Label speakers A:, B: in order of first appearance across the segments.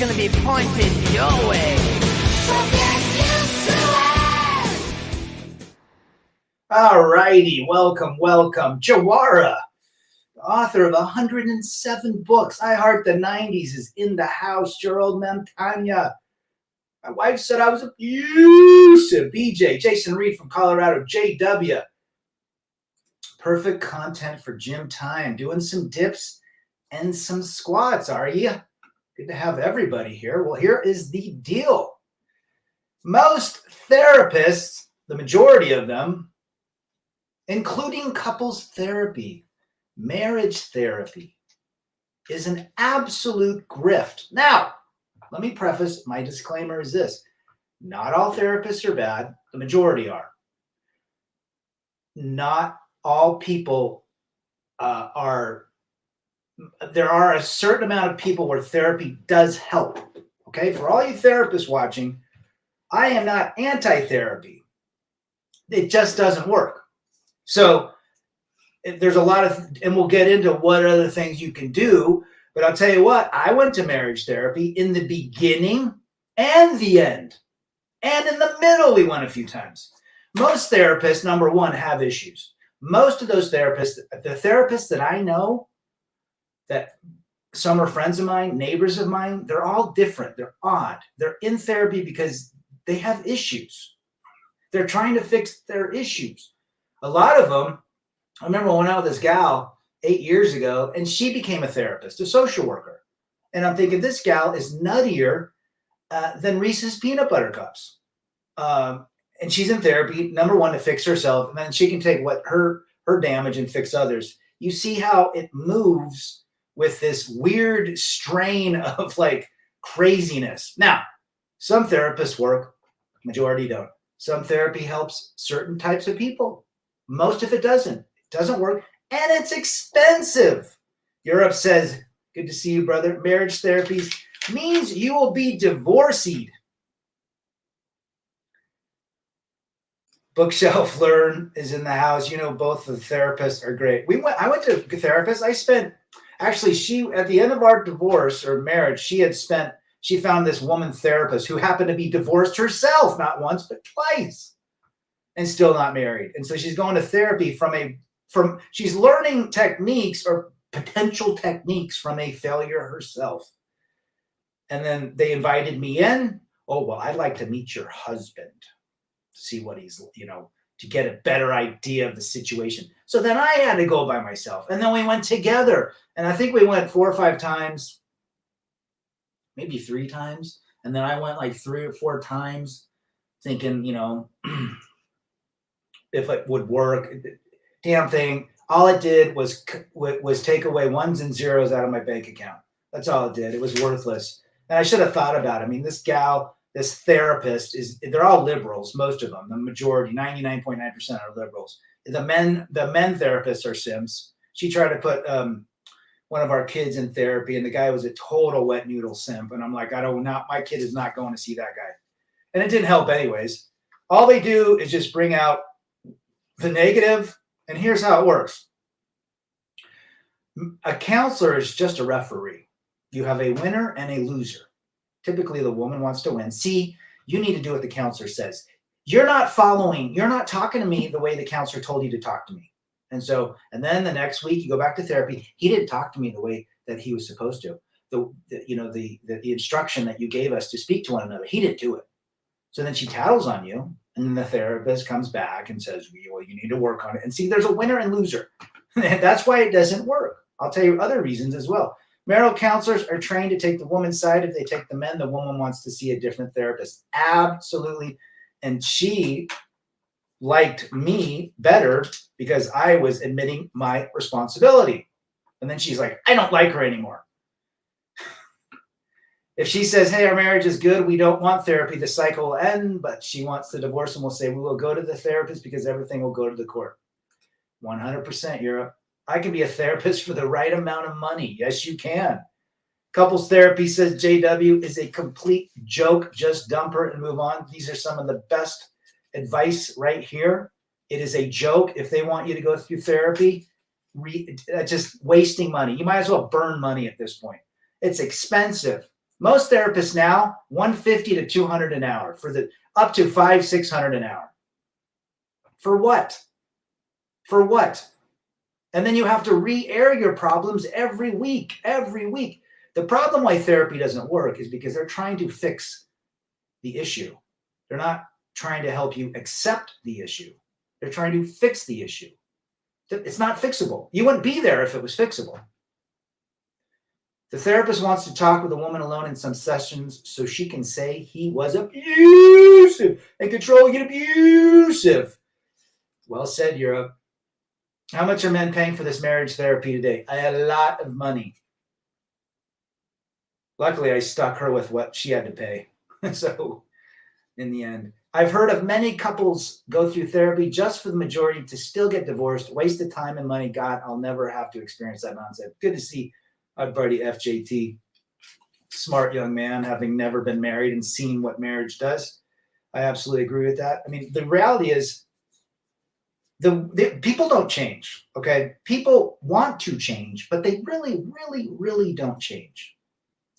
A: gonna be pointed your way. So get used to it!
B: Alrighty, welcome. Jawara, the author of 107 books. I Heart the 90s is in the house. Gerald Montagna. My wife said I was abusive. BJ, Jason Reed from Colorado. JW. Perfect content for gym time. Doing some dips and some squats, are you? Good to have everybody here. Well, here is the deal. Most therapists, the majority of them, including couples therapy, marriage therapy, is an absolute grift. Now, let me preface my disclaimer is this. Not all therapists are bad. The majority are. Not all people are. There are a certain amount of people where therapy does help. Okay, for all you therapists watching, I am not anti-therapy. It just doesn't work. So there's a lot of, and we'll get into what other things you can do. But I'll tell you what, I went to marriage therapy in the beginning and the end. And in the middle, we went a few times. Most therapists, number one, have issues. Most of those therapists, the therapists that I know, that some are friends of mine, neighbors of mine, they're all different. They're odd. They're in therapy because they have issues. They're trying to fix their issues. A lot of them, I remember when I was with this gal 8 years ago, and she became a therapist, a social worker. And I'm thinking, this gal is nuttier than Reese's peanut butter cups. And she's in therapy, number one, to fix herself, and then she can take what her damage and fix others. You see how it moves with this weird strain of like craziness. Now, some therapists work, majority don't. Some therapy helps certain types of people. Most of it doesn't. It doesn't work, and it's expensive. Europe says, good to see you, brother. Marriage therapy means you will be divorced. Bookshelf Learn is in the house. You know, both the therapists are great. I went to a therapist. She, at the end of our divorce or marriage, she found this woman therapist who happened to be divorced herself, not once, but twice, and still not married. And so she's going to therapy she's learning techniques or potential techniques from a failure herself. And then they invited me in. Oh, well, I'd like to meet your husband, see what he's, to get a better idea of the situation. So then I had to go by myself. And then we went together. And I think we went 4 or 5 times, maybe 3 times. And then I went like 3 or 4 times thinking, if it would work. Damn thing. All it did was take away ones and zeros out of my bank account. That's all it did. It was worthless. And I should have thought about it. I mean, this gal, this therapist they're all liberals, most of them, the majority, 99.9% are liberals. The men therapists are simps. She tried to put one of our kids in therapy, and the guy was a total wet noodle simp. And I'm like, my kid is not going to see that guy. And it didn't help anyways. All they do is just bring out the negative. And here's how it works. A counselor is just a referee. You have a winner and a loser. Typically, the woman wants to win. See, you need to do what the counselor says. You're not talking to me the way the counselor told you to talk to me. And then the next week you go back to therapy. He didn't talk to me the way that he was supposed to. The instruction that you gave us to speak to one another, he didn't do it. So then she tattles on you, and then the therapist comes back and says, well, you need to work on it. And see, there's a winner and loser. And that's why it doesn't work. I'll tell you other reasons as well. Marital counselors are trained to take the woman's side. If they take the men, the woman wants to see a different therapist. Absolutely. And she liked me better because I was admitting my responsibility. And then she's like, I don't like her anymore. If she says, hey, our marriage is good, we don't want therapy, the cycle will end, but she wants the divorce, and we'll say, we will go to the therapist because everything will go to the court. 100% Europe. I can be a therapist for the right amount of money. Yes, you can. Couples therapy, says JW, is a complete joke. Just dump her and move on. These are some of the best advice right here. It is a joke. If they want you to go through therapy, just wasting money. You might as well burn money at this point. It's expensive. Most therapists now, 150 to 200 an hour for the up to 500-600 an hour. For what? For what? And then you have to re-air your problems every week, every week. The problem why therapy doesn't work is because they're trying to fix the issue. They're not trying to help you accept the issue. They're trying to fix the issue. It's not fixable. You wouldn't be there if it was fixable. The therapist wants to talk with a woman alone in some sessions so she can say he was abusive and controlling and abusive. Well said, Europe. How much are men paying for this marriage therapy today? A lot of money. Luckily, I stuck her with what she had to pay. So, in the end, I've heard of many couples go through therapy just for the majority to still get divorced, waste of time and money. God, I'll never have to experience that nonsense. Good to see our buddy FJT, smart young man, having never been married and seen what marriage does. I absolutely agree with that. I mean, the reality is, the people don't change, okay? People want to change, but they really, really, really don't change.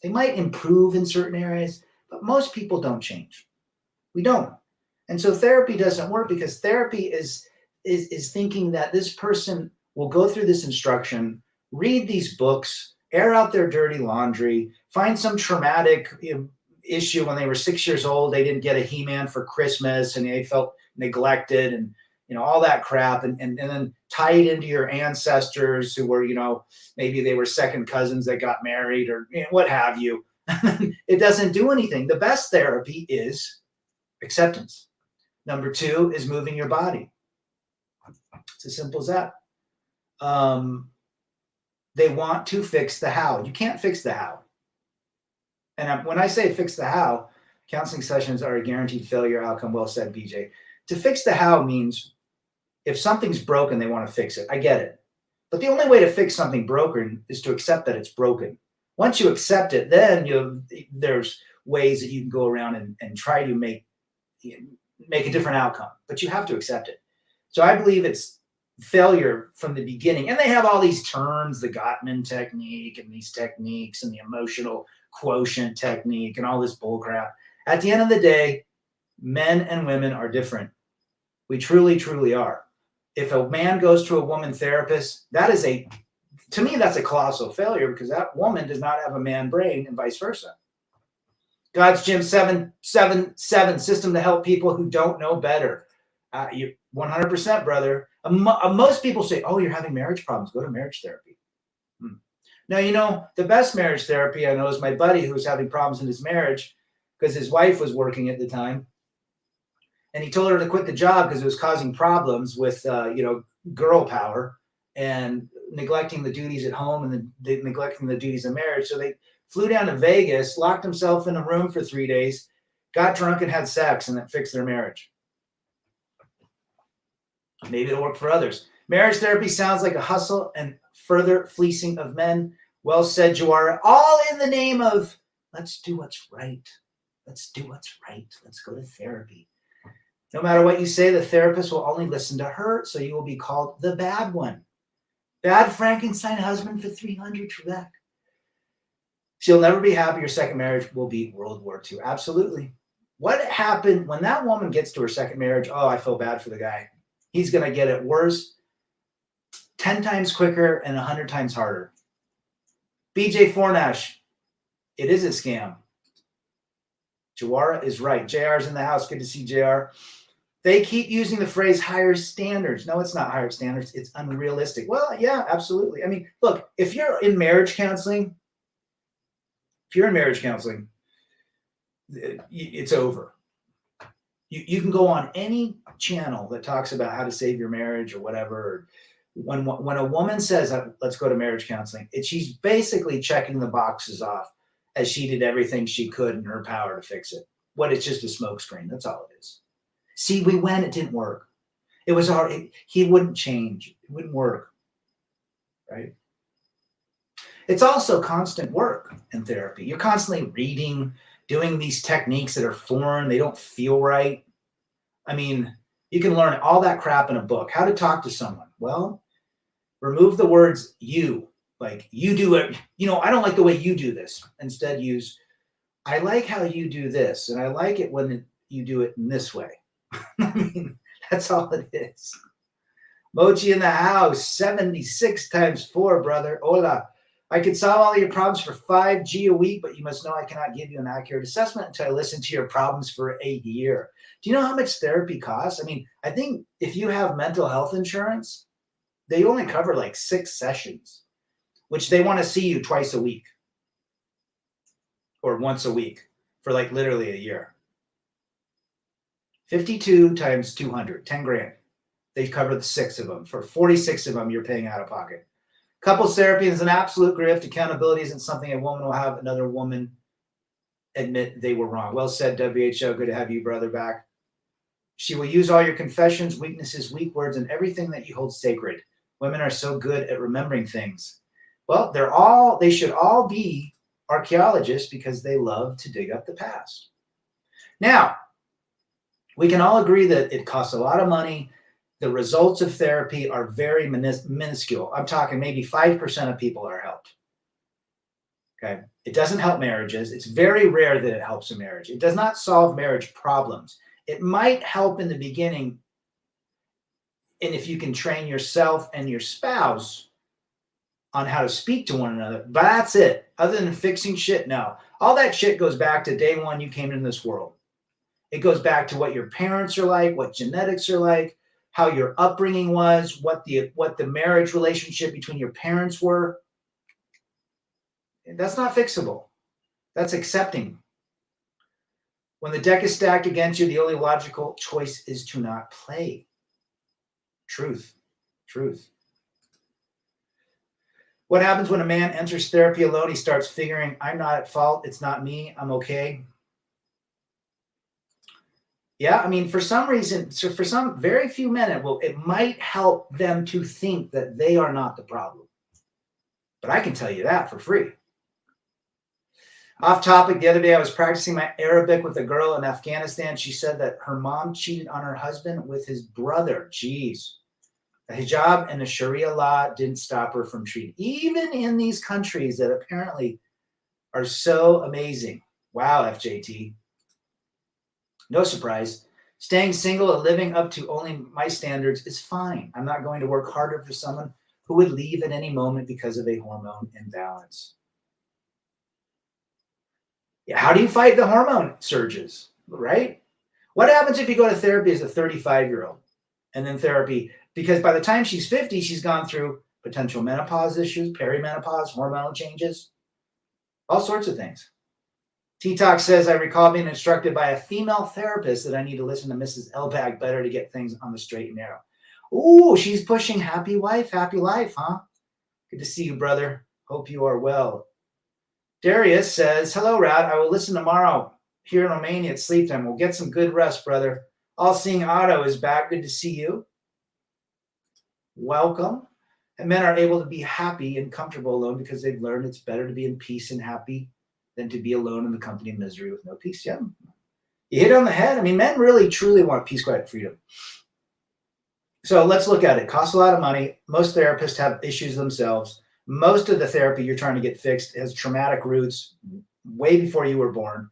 B: They might improve in certain areas, but most people don't change. We don't. And so therapy doesn't work because therapy is thinking that this person will go through this instruction, read these books, air out their dirty laundry, find some traumatic issue when they were 6 years old. They didn't get a He-Man for Christmas and they felt neglected and all that crap, and then tie it into your ancestors who were, maybe they were second cousins that got married or what have you. It doesn't do anything. The best therapy is acceptance. Number 2 is moving your body. It's as simple as that. They want to fix the how. You can't fix the how. And when I say fix the how, counseling sessions are a guaranteed failure outcome. Well said, BJ. To fix the how means if something's broken, they want to fix it. I get it. But the only way to fix something broken is to accept that it's broken. Once you accept it, then there's ways that you can go around and try to make a different outcome. But you have to accept it. So I believe it's failure from the beginning. And they have all these terms, the Gottman technique and these techniques and the emotional quotient technique and all this bullcrap. At the end of the day, men and women are different. We truly, truly are. If a man goes to a woman therapist, to me, that's a colossal failure because that woman does not have a man brain and vice versa. God's Gym 777 system to help people who don't know better. You 100%, brother. Most people say, oh, you're having marriage problems. Go to marriage therapy. Now, the best marriage therapy I know is my buddy who was having problems in his marriage because his wife was working at the time. And he told her to quit the job because it was causing problems with, girl power and neglecting the duties at home and neglecting the duties of marriage. So they flew down to Vegas, locked himself in a room for 3 days, got drunk and had sex, and that fixed their marriage. Maybe it'll work for others. Marriage therapy sounds like a hustle and further fleecing of men. Well said, Juara. All in the name of let's do what's right. Let's do what's right. Let's go to therapy. No matter what you say, the therapist will only listen to her, so you will be called the bad one. Bad Frankenstein husband for 300 for that. She'll never be happy. Your second marriage will be World War II. Absolutely. What happened when that woman gets to her second marriage? Oh, I feel bad for the guy. He's going to get it worse, 10 times quicker and 100 times harder. BJ Fornash, it is a scam. Jawara is right. JR's in the house. Good to see JR. They keep using the phrase higher standards. No, it's not higher standards. It's unrealistic. Well, yeah, absolutely. I mean, look, if you're in marriage counseling, it's over. You can go on any channel that talks about how to save your marriage or whatever. When a woman says, let's go to marriage counseling, she's basically checking the boxes off as she did everything she could in her power to fix it. It's just a smokescreen. That's all it is. See, we went, it didn't work. It was hard. He wouldn't change. It wouldn't work, right? It's also constant work in therapy. You're constantly reading, doing these techniques that are foreign. They don't feel right. I mean, you can learn all that crap in a book. How to talk to someone. Well, remove the words you. Like, you do it. I don't like the way you do this. Instead, use I like how you do this, and I like it when you do it in this way. I mean, that's all it is. Mochi in the house, 76 times 4, brother. Hola. I can solve all your problems for 5G a week, but you must know I cannot give you an accurate assessment until I listen to your problems for a year. Do you know how much therapy costs? I mean, I think if you have mental health insurance, they only cover like 6 sessions, which they want to see you twice a week or once a week for like literally a year. 52 times 200, 10 grand. They cover the 6 of them. For 46 of them, you're paying out of pocket. Couples therapy is an absolute grift. Accountability isn't something a woman will have another woman admit they were wrong. Well said, WHO. Good to have you, brother, back. She will use all your confessions, weaknesses, weak words, and everything that you hold sacred. Women are so good at remembering things. Well, they should all be archaeologists because they love to dig up the past. Now, we can all agree that it costs a lot of money. The results of therapy are very minuscule. I'm talking maybe 5% of people are helped. Okay. It doesn't help marriages. It's very rare that it helps a marriage. It does not solve marriage problems. It might help in the beginning. And if you can train yourself and your spouse on how to speak to one another, but that's it. Other than fixing shit, no. All that shit goes back to day one you came into this world. It goes back to what your parents are like, what genetics are like, how your upbringing was, what the marriage relationship between your parents were. That's not fixable. That's accepting. When the deck is stacked against you, the only logical choice is to not play. Truth. What happens when a man enters therapy alone? He starts figuring, I'm not at fault. It's not me. I'm okay. Yeah, I mean, for some reason, so for some very few men, it might help them to think that they are not the problem. But I can tell you that for free. Off topic, the other day I was practicing my Arabic with a girl in Afghanistan. She said that her mom cheated on her husband with his brother. Jeez. The hijab and the Sharia law didn't stop her from cheating. Even in these countries that apparently are so amazing. Wow, FJT. No surprise. Staying single and living up to only my standards is fine. I'm not going to work harder for someone who would leave at any moment because of a hormone imbalance. Yeah, how do you fight the hormone surges, right? What happens if you go to therapy as a 35-year-old and then therapy? Because by the time she's 50, she's gone through potential menopause issues, perimenopause, hormonal changes, all sorts of things. T-Talk says, I recall being instructed by a female therapist that I need to listen to Mrs. Elbag better to get things on the straight and narrow. Ooh, she's pushing happy wife, happy life, huh? Good to see you, brother. Hope you are well. Darius says, hello, Rad. I will listen tomorrow here in Romania at sleep time. We'll get some good rest, brother. All-Seeing Otto is back. Good to see you. Welcome. And men are able to be happy and comfortable alone because they've learned it's better to be in peace and happy than to be alone in the company of misery with no peace. Yeah. You hit on the head. I mean, men really, truly want peace, quiet, and freedom. So let's look at it. It costs a lot of money. Most therapists have issues themselves. Most of the therapy you're trying to get fixed has traumatic roots way before you were born.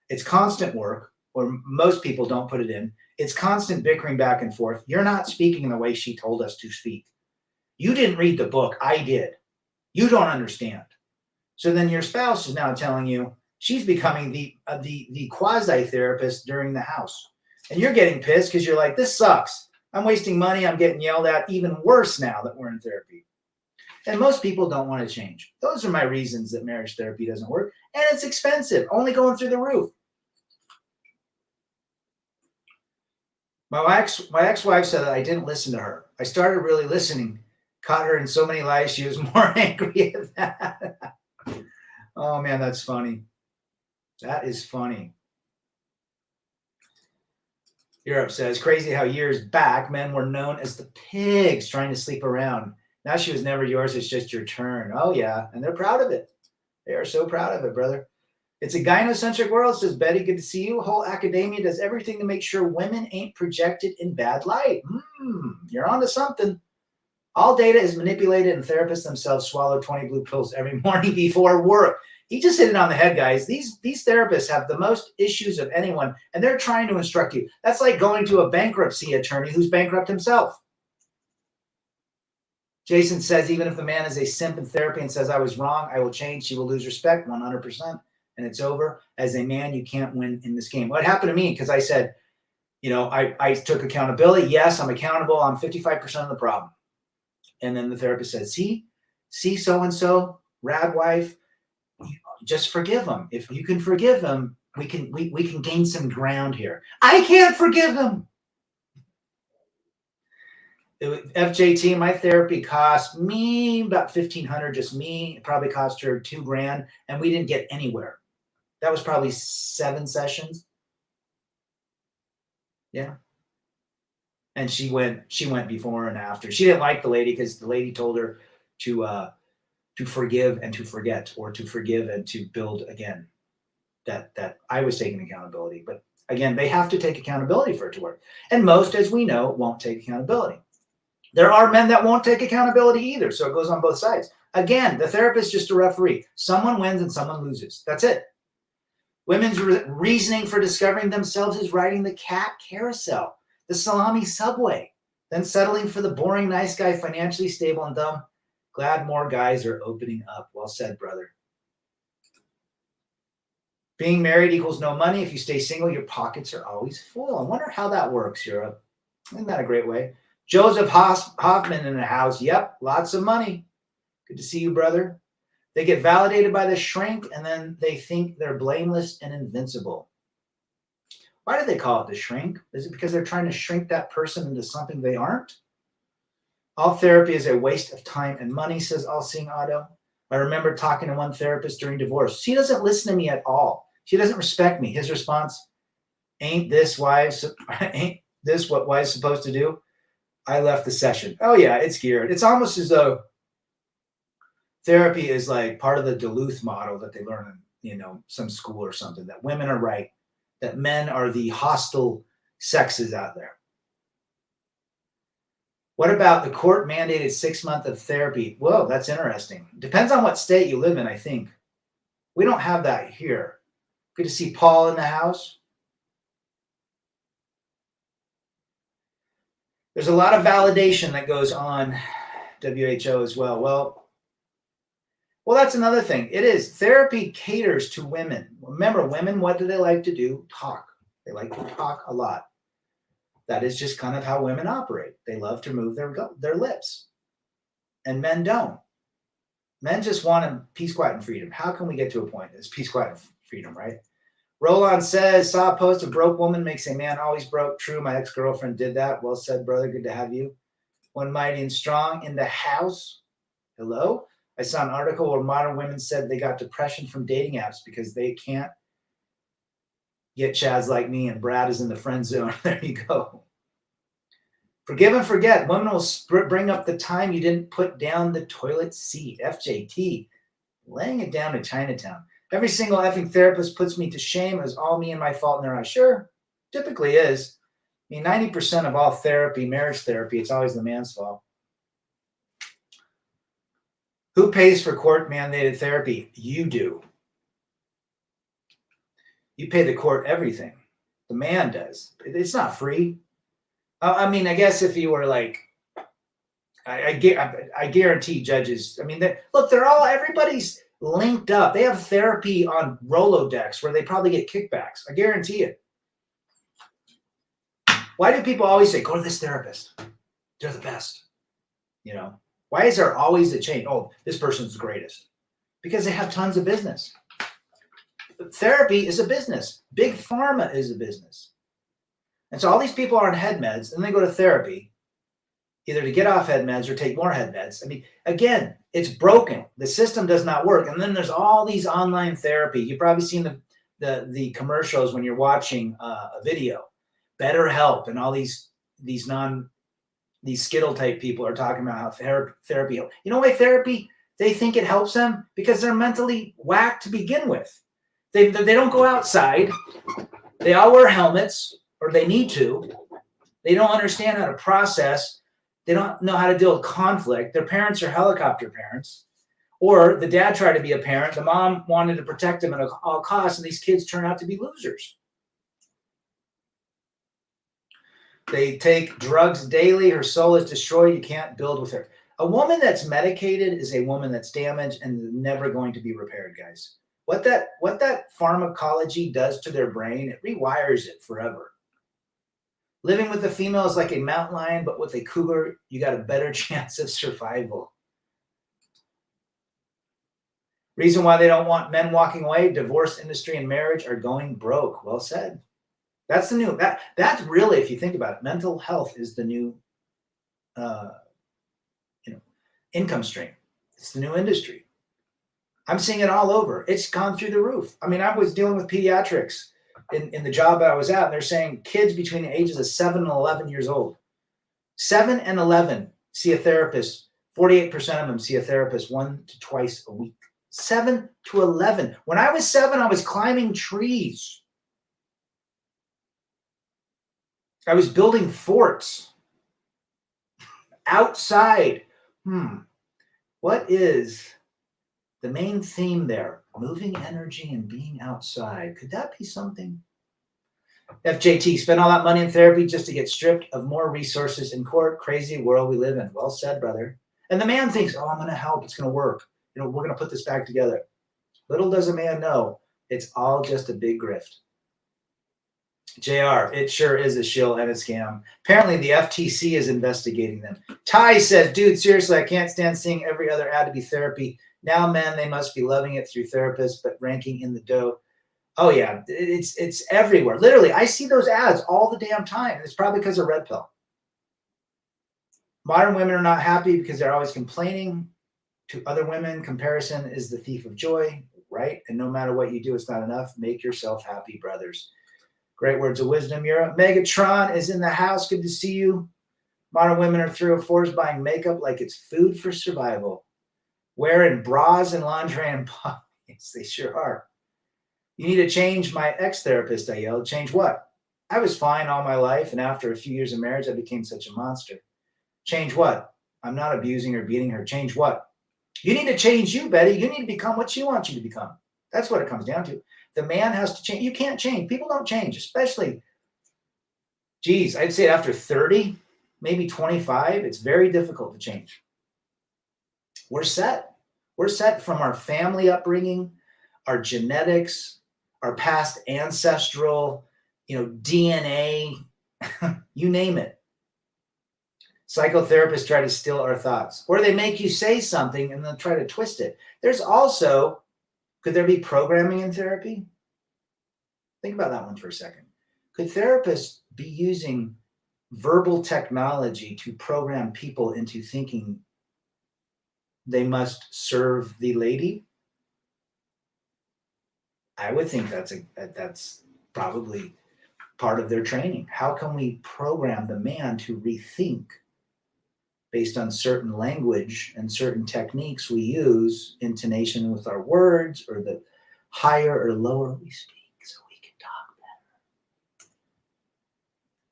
B: It's constant work, or most people don't put it in. It's constant bickering back and forth. You're not speaking in the way she told us to speak. You didn't read the book. I did. You don't understand. So then your spouse is now telling you she's becoming the quasi-therapist during the house. And you're getting pissed because you're like, this sucks. I'm wasting money. I'm getting yelled at. Even worse now that we're in therapy. And most people don't want to change. Those are my reasons that marriage therapy doesn't work. And it's expensive, only going through the roof. My ex-wife said that I didn't listen to her. I started really listening. Caught her in so many lies, she was more angry at that. Oh, man, that's funny. That is funny. Europe says, crazy how years back, men were known as the pigs trying to sleep around. Now she was never yours. It's just your turn. Oh, yeah. And they're proud of it. They are so proud of it, brother. It's a gynocentric world, says Betty. Good to see you. Whole academia does everything to make sure women ain't projected in bad light. You're onto something. All data is manipulated and therapists themselves swallow 20 blue pills every morning before work. He just hit it on the head, guys. These therapists have the most issues of anyone, and they're trying to instruct you. That's like going to a bankruptcy attorney who's bankrupt himself. Jason says, even if the man is a simp in therapy and says, I was wrong, I will change, she will lose respect 100%, and it's over. As a man, you can't win in this game. What happened to me, because I said, I took accountability. Yes, I'm accountable. I'm 55% of the problem. And then the therapist said, see so-and-so, rad wife, just forgive him. If you can forgive him, we can gain some ground here. I can't forgive him. FJT, my therapy cost me about $1,500, just me. It probably cost her $2,000, and we didn't get anywhere. That was probably 7 sessions. Yeah. And she went before and after. She didn't like the lady because the lady told her to forgive and to forget, or to forgive and to build again. That I was taking accountability. But again, they have to take accountability for it to work. And most, as we know, won't take accountability. There are men that won't take accountability either. So it goes on both sides. Again, the therapist is just a referee. Someone wins and someone loses. That's it. Women's reasoning for discovering themselves is riding the cat carousel, the salami subway, then settling for the boring nice guy, financially stable and dumb. Glad more guys are opening up. Well said, brother. Being married equals no money. If you stay single, your pockets are always full. I wonder how that works, Europe. Isn't that a great way? Joseph Hoffman in the house. Yep, lots of money. Good to see you, brother. They get validated by the shrink, and then they think they're blameless and invincible. Why do they call it the shrink? Is it because they're trying to shrink that person into something they aren't? All therapy is a waste of time and money, says All Seeing Otto. I remember talking to one therapist during divorce. She doesn't listen to me at all. She doesn't respect me. His response, ain't this what wives supposed to do? I left the session. Oh yeah, it's geared. It's almost as though therapy is like part of the Duluth model that they learn in, some school or something, that women are right, that men are the hostile sexes out there. What about the court mandated 6 months of therapy? Whoa, that's interesting. Depends on what state you live in, I think. We don't have that here. Good to see Paul in the house. There's a lot of validation that goes on WHO as well. Well, that's another thing. It is. Therapy caters to women. Remember, women, what do they like to do? Talk. They like to talk a lot. That is just kind of how women operate. They love to move their lips. And men don't. Men just want peace, quiet, and freedom. How can we get to a point that's peace, quiet, and freedom, right? Roland says, saw a post, a broke woman makes a man always broke. True, my ex-girlfriend did that. Well said, brother. Good to have you. One mighty and strong in the house. Hello? I saw an article where modern women said they got depression from dating apps because they can't get chads like me, and Brad is in the friend zone. There you go. Forgive and forget. Women will bring up the time you didn't put down the toilet seat. FJT. Laying it down to Chinatown. Every single effing therapist puts me to shame. It was all me and my fault in their eyes. Sure, typically is. I mean, 90% of all therapy, marriage therapy, it's always the man's fault. Who pays for court-mandated therapy? You do. You pay the court everything. The man does. It's not free. I mean, I guess if you were like, I guarantee judges, I mean, everybody's linked up. They have therapy on Rolodex where they probably get kickbacks. I guarantee it. Why do people always say, go to this therapist? They're the best. Why is there always a chain? Oh, this person's the greatest. Because they have tons of business. Therapy is a business. Big pharma is a business. And so all these people are on head meds, and they go to therapy, either to get off head meds or take more head meds. I mean, again, it's broken. The system does not work. And then there's all these online therapy. You've probably seen the commercials when you're watching a video. BetterHelp and all these Skittle type people are talking about how therapy helps. You know why therapy, they think it helps them? Because they're mentally whacked to begin with. They don't go outside. They all wear helmets, or they need to. They don't understand how to process They don't know how to deal with conflict. Their parents are helicopter parents. Or the dad tried to be a parent. The mom wanted to protect him at all costs, and these kids turn out to be losers. They take drugs daily. Her soul is destroyed. You can't build with her. A woman that's medicated is a woman that's damaged and never going to be repaired, guys. What that pharmacology does to their brain, it rewires it forever. Living with a female is like a mountain lion, but with a cougar, you got a better chance of survival. Reason why they don't want men walking away, divorce industry and marriage are going broke. Well said. That's the new, that's really, if you think about it, mental health is the new income stream. It's the new industry. I'm seeing it all over. It's gone through the roof. I mean, I was dealing with pediatrics in the job that I was at, and they're saying kids between the ages of 7 and 11 years old. 7 and 11 see a therapist. 48% of them see a therapist 1 to twice a week. 7 to 11. When I was 7, I was climbing trees. I was building forts outside. What is the main theme there? Moving energy and being outside. Could that be something? FJT, spend all that money in therapy just to get stripped of more resources in court. Crazy world we live in. Well said, brother. And the man thinks, oh, I'm going to help. It's going to work. We're going to put this back together. Little does a man know, it's all just a big grift. JR, it sure is a shill and a scam. Apparently the FTC is investigating them. Ty says, dude, seriously, I can't stand seeing every other ad to be therapy. Now, men, they must be loving it through therapists, but ranking in the dough. Oh, yeah, it's everywhere. Literally, I see those ads all the damn time. It's probably because of Red Pill. Modern women are not happy because they're always complaining to other women. Comparison is the thief of joy, right? And no matter what you do, it's not enough. Make yourself happy, brothers. Great words of wisdom, Europe. Megatron is in the house. Good to see you. Modern women are 304s buying makeup like it's food for survival. Wearing bras and lingerie and pockets. They sure are. You need to change. My ex-therapist, I yelled. Change what? I was fine all my life, and after a few years of marriage, I became such a monster. Change what? I'm not abusing or beating her. Change what? You need to change you, Betty. You need to become what she wants you to become. That's what it comes down to. The man has to change. You can't change. People don't change, especially, geez, I'd say after 30, maybe 25, it's very difficult to change. We're set. We're set from our family upbringing, our genetics, our past ancestral, DNA, you name it. Psychotherapists try to steal our thoughts, or they make you say something and then try to twist it. There's also, could there be programming in therapy? Think about that one for a second. Could therapists be using verbal technology to program people into thinking they must serve the lady? I would think that's probably part of their training. How can we program the man to rethink based on certain language and certain techniques we use, intonation with our words, or the higher or lower we speak so we can talk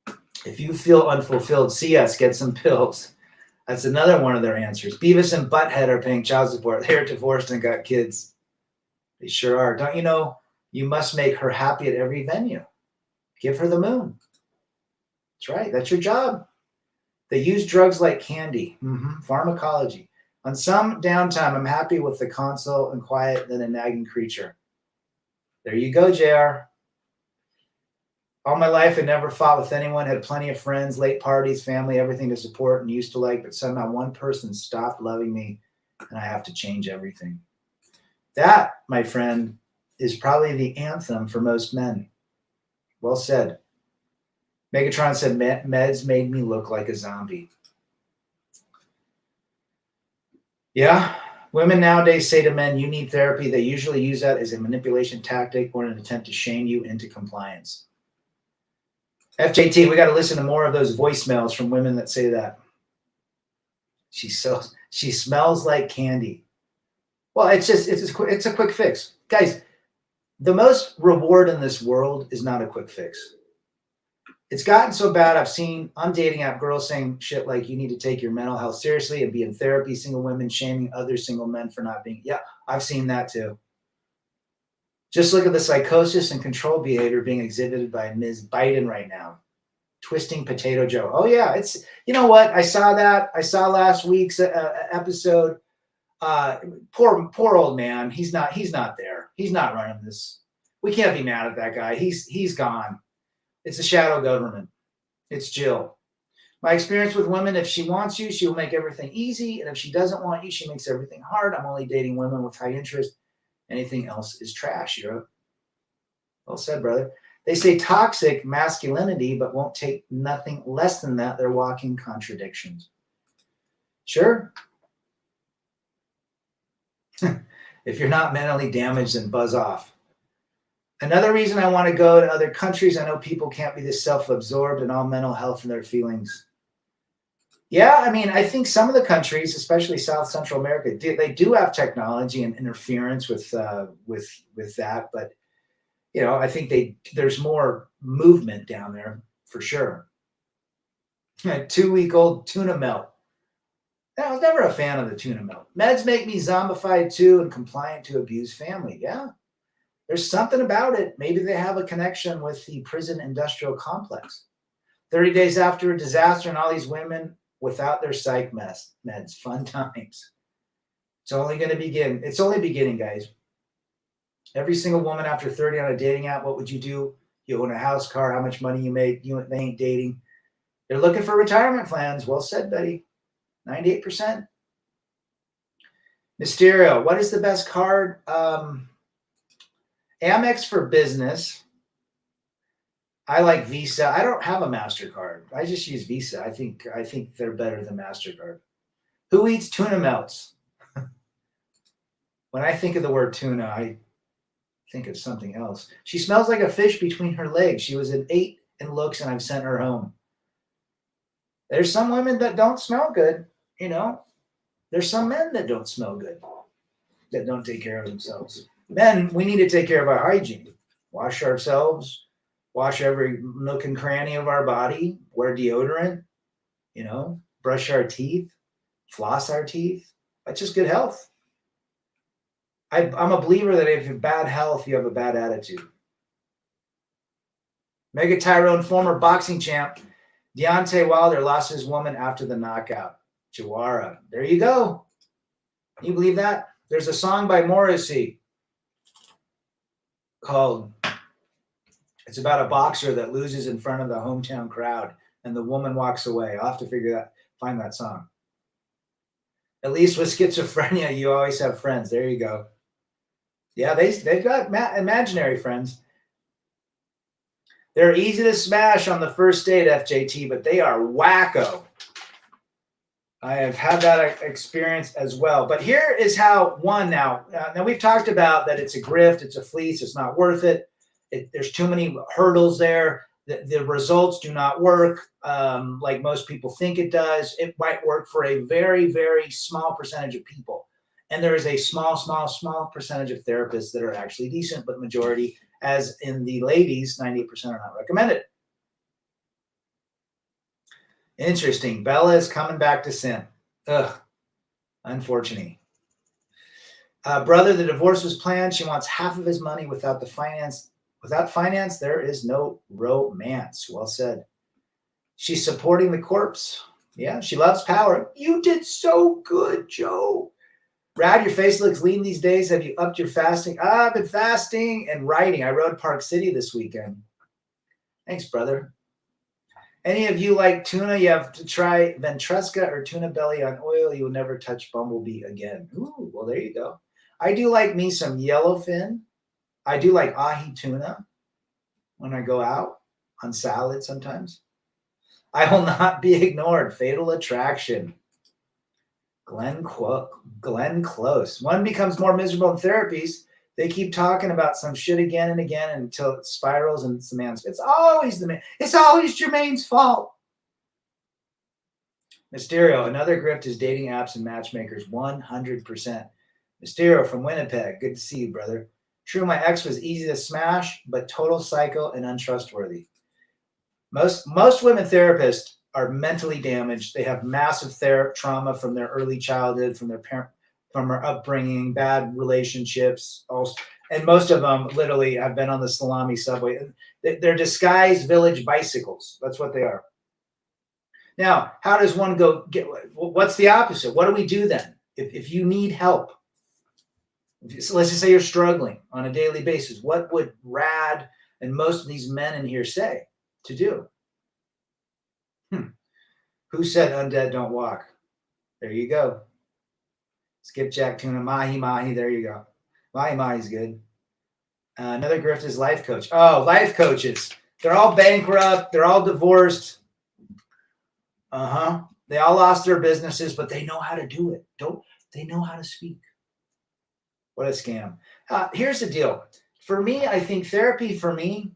B: better? If you feel unfulfilled, see us, get some pills. That's another one of their answers. Beavis and Butthead are paying child support. They're divorced and got kids. They sure are. Don't you know you must make her happy at every venue? Give her the moon. That's right. That's your job. They use drugs like candy. Pharmacology. On some downtime, I'm happy with the console and quiet than a nagging creature. There you go, JR. All my life, I never fought with anyone, had plenty of friends, late parties, family, everything to support and used to like, but somehow one person stopped loving me and I have to change everything. That, my friend, is probably the anthem for most men. Well said. Megatron said, meds made me look like a zombie. Yeah, women nowadays say to men, you need therapy. They usually use that as a manipulation tactic or an attempt to shame you into compliance. FJT, we got to listen to more of those voicemails from women that say that. She smells like candy. Well, it's a quick fix. Guys, the most reward in this world is not a quick fix. It's gotten so bad. I've seen on dating app girls saying shit like you need to take your mental health seriously and be in therapy. Single women shaming other single men for not being. Yeah, I've seen that too. Just look at the psychosis and control behavior being exhibited by Ms. Biden right now. Twisting Potato Joe. Oh yeah, it's, you know what? I saw that. I saw last week's episode. Poor old man. He's not there. He's not running this. We can't be mad at that guy. He's gone. It's a shadow government. It's Jill. My experience with women, if she wants you, she will make everything easy. And if she doesn't want you, she makes everything hard. I'm only dating women with high interest. Anything else is trash. You're well said, brother. They say toxic masculinity, but won't take nothing less than that. They're walking contradictions. Sure. If you're not mentally damaged, then buzz off. Another reason I want to go to other countries, I know people can't be this self-absorbed and all mental health and their feelings. Yeah, I mean, I think some of the countries, especially South Central America, they do have technology and interference with that. But you know, I think there's more movement down there for sure. 2-week-old tuna melt. I was never a fan of the tuna melt. Meds make me zombified too and compliant to abuse family. Yeah, there's something about it. Maybe they have a connection with the prison industrial complex. 30 days after a disaster and all these women without their psych meds. Fun times. It's only going to begin. It's only beginning, guys. Every single woman after 30 on a dating app, what would you do? You own a house, car, how much money you make. They ain't dating. They're looking for retirement plans. Well said, Betty. 98%. Mysterio, what is the best card? Amex for business. I like Visa. I don't have a MasterCard. I just use Visa. I think they're better than MasterCard. Who eats tuna melts? When I think of the word tuna, I think of something else. She smells like a fish between her legs. She was an 8 in looks, and I've sent her home. There's some women that don't smell good, you know. There's some men that don't smell good, that don't take care of themselves. Men, we need to take care of our hygiene. Wash ourselves, wash every nook and cranny of our body, wear deodorant, you know, brush our teeth, floss our teeth. That's just good health. I'm a believer that if you have bad health, you have a bad attitude. Mega Tyrone, former boxing champ, Deontay Wilder lost his woman after the knockout. Jawara. There you go. Can you believe that? There's a song by Morrissey called, it's about a boxer that loses in front of the hometown crowd and the woman walks away. I'll have to find that song. At least with schizophrenia, you always have friends. There you go. Yeah, they've got imaginary friends. They're easy to smash on the first date, FJT, but they are wacko. I have had that experience as well. But here is how now we've talked about that it's a grift, it's a fleece, it's not worth it. There's too many hurdles there. The results do not work like most people think it does. It might work for a very, very small percentage of people. And there is a small percentage of therapists that are actually decent, but majority, as in the ladies, 98% are not recommended. Interesting. Bella is coming back to sin. Ugh. Unfortunate. Brother, the divorce was planned. She wants half of his money without the finance. Without finance, there is no romance. Well said. She's supporting the corpse. Yeah, she loves power. You did so good, Joe. Brad, your face looks lean these days. Have you upped your fasting? I've been fasting and writing. I rode Park City this weekend. Thanks, brother. Any of you like tuna? You have to try Ventresca or tuna belly on oil. You will never touch bumblebee again. Ooh, well, there you go. I do like me some yellowfin. I do like ahi tuna when I go out on salad sometimes. I will not be ignored. Fatal Attraction. Glenn Close. One becomes more miserable in therapies. They keep talking about some shit again and again until it spirals and it's the man's. It's always the man. It's always Jermaine's fault. Mysterio. Another grift is dating apps and matchmakers. 100%. Mysterio from Winnipeg. Good to see you, brother. True, my ex was easy to smash, but total psycho and untrustworthy. Most women therapists are mentally damaged. They have massive trauma from their early childhood, from their parent, from their upbringing, bad relationships. Also, and most of them literally have been on the salami subway. They're disguised village bicycles. That's what they are. Now, how does one go get? What's the opposite? What do we do then? If you need help, so let's just say you're struggling on a daily basis, what would Rad and most of these men in here say to do? Who said undead don't walk? There you go. Skipjack tuna, mahi mahi. There you go. Mahi mahi's good. Another grift is life coach. Oh, life coaches. They're all bankrupt. They're all divorced. They all lost their businesses, but they know how to do it. They know how to speak? What a scam. Here's the deal. For me, I think therapy for me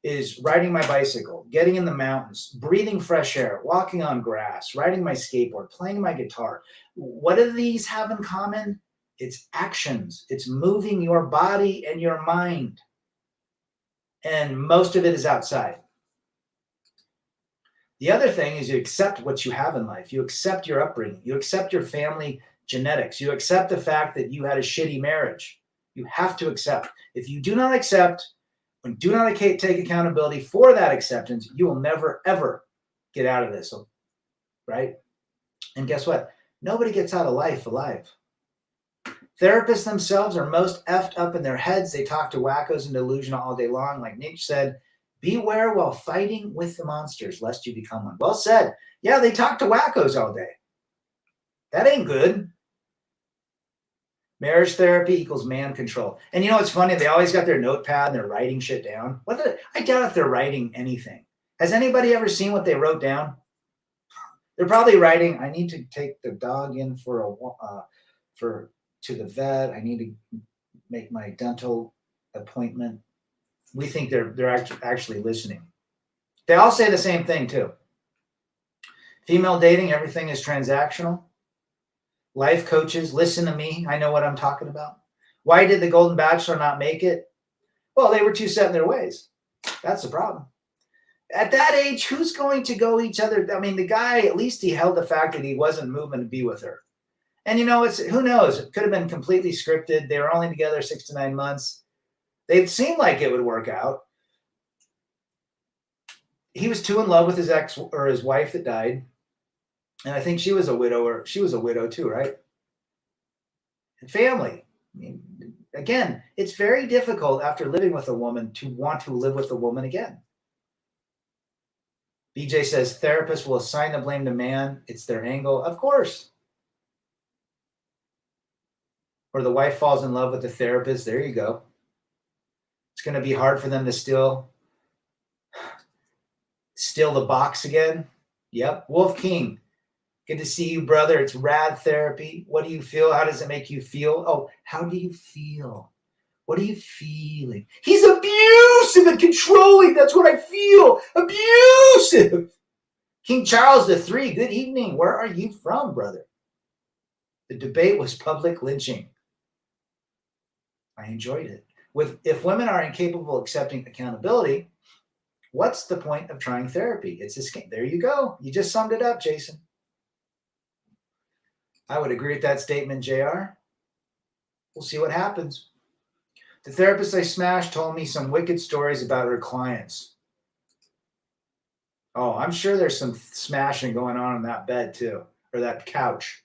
B: is riding my bicycle, getting in the mountains, breathing fresh air, walking on grass, riding my skateboard, playing my guitar. What do these have in common? It's actions. It's moving your body and your mind. And most of it is outside. The other thing is you accept what you have in life. You accept your upbringing. You accept your family genetics. You accept the fact that you had a shitty marriage. You have to accept. If you do not accept and do not take accountability for that acceptance, you will never, ever get out of this, right? And guess what? Nobody gets out of life alive. Therapists themselves are most effed up in their heads. They talk to wackos and delusional all day long. Like Nietzsche said, beware while fighting with the monsters, lest you become one. Well said. Yeah, they talk to wackos all day. That ain't good. Marriage therapy equals man control. And you know what's funny? They always got their notepad and they're writing shit down. I doubt if they're writing anything. Has anybody ever seen what they wrote down? They're probably writing, I need to take the dog in to the vet. I need to make my dental appointment. We think they're actually listening. They all say the same thing too. Female dating, everything is transactional. Life coaches, listen to me. I know what I'm talking about. Why did the Golden Bachelor not make it? Well, they were too set in their ways. That's the problem. At that age, who's going to go each other? I mean, the guy, at least he held the fact that he wasn't moving to be with her. And you know, who knows? It could have been completely scripted. They were only together 6 to 9 months. They seemed like it would work out. He was too in love with his ex or his wife that died. And I think she was a widower. She was a widow too, right? And family. I mean, again, it's very difficult after living with a woman to want to live with a woman again. BJ says therapists will assign the blame to man. It's their angle. Of course. Or the wife falls in love with the therapist. There you go. It's going to be hard for them to steal the box again. Yep. Wolf King. Good to see you, brother. It's Rad Therapy. What do you feel? How does it make you feel? Oh, how do you feel? What are you feeling? He's abusive and controlling. That's what I feel. Abusive. King Charles III. Good evening. Where are you from, brother? The debate was public lynching. I enjoyed it. If women are incapable of accepting accountability, what's the point of trying therapy? It's a scam. There you go. You just summed it up, Jason. I would agree with that statement, JR. We'll see what happens. The therapist I smashed told me some wicked stories about her clients. Oh, I'm sure there's some smashing going on in that bed too, or that couch.